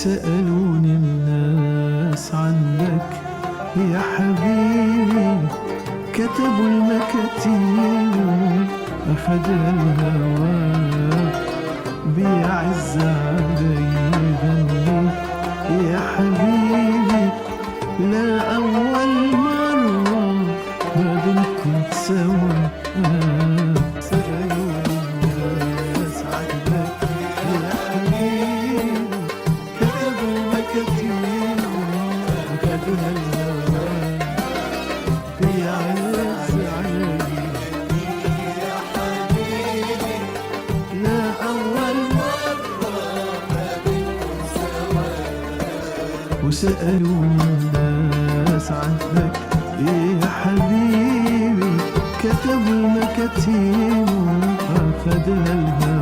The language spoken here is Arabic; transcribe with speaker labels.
Speaker 1: سألوني الناس عنك يا حبيبي، كتبوا المكاتيب أخدها الهوى بيعز علي يغني يا حبيبي. لا أول مرة ما بنكون سوا. سألوني الناس عنك يا حبيبي، كتبوا المكاتيب أخدها الهوى بيعز علي يا حبيبي. لا أول مرة ما بنكون سوا. وسألوني الناس عنك يا حبيبي، كتبوا المكاتيب أخدها الهوى